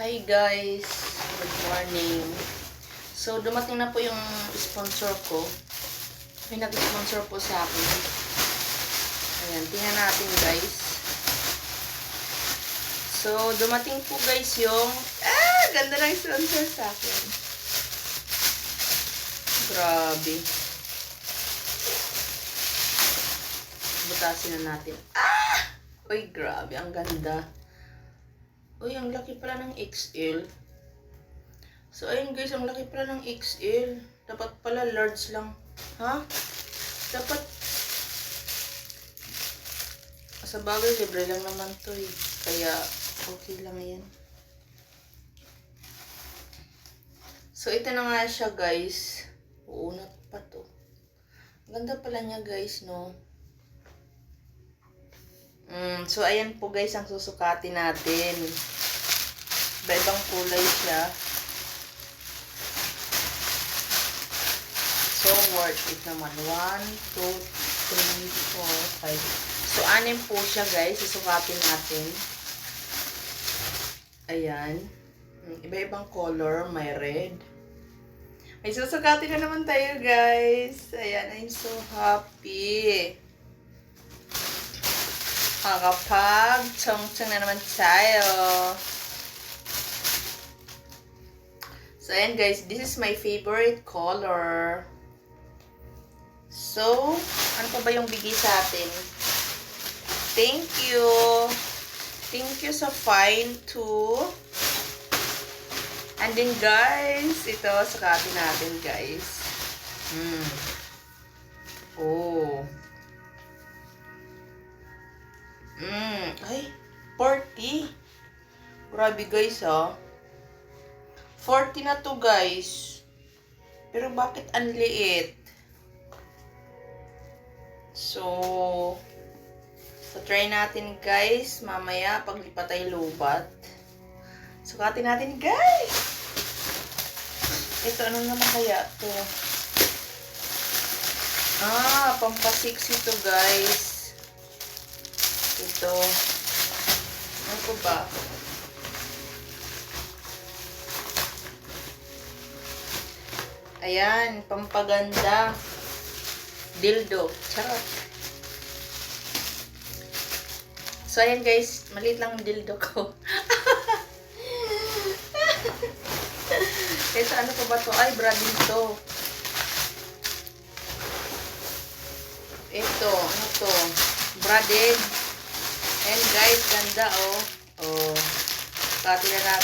Hi guys, good morning. So dumating na po yung sponsor ko. May nag-sponsor po sa akin. Ayan, tingnan natin guys. So dumating po guys yung ganda ng sponsor sa akin. Grabe. Butasin na natin. Uy, grabe, ang ganda. Uy, ang laki pala ng XL. So, ayun guys, ang laki pala ng XL. Dapat pala large lang. Ha? Dapat. Sa bagay, libre lang naman to eh. Kaya, okay lang yan. So, ito na nga siya guys. Uunat pa to. Ganda pala niya guys, no? So, ayan po guys ang susukatin natin. Iba-ibang kulay siya. So, worth it naman. 1, 2, 3, 4, 5. So, 6 po siya guys. Susukatin natin. Ayan. Iba-ibang color. May red. May susukatin na naman tayo guys. Ayan. I'm so happy. Makakapag-chong-chong na naman tayo. So, ayan guys, this is my favorite color. So, ano pa ba yung bigay sa atin? Thank you. Thank you sa fine too. And then guys, ito, sukatin natin guys. Oh. Ay, 40. Grabe guys, ha. 40 na to guys. Pero bakit ang liit? So try natin guys. Mamaya, paglipat tayo lubat. Sukatin natin guys. Ito, ano naman kaya to? Pampasiksi to guys. Ito. Ano ko ba? Ayan, pampaganda. Dildo. Charot. So, ayan guys. Maliit lang ang dildo ko. Ito, ano ko ba to? Ay, bra dito. Ito, ano to? Braided. And guys, ganda oh. Oh. Pati na natin.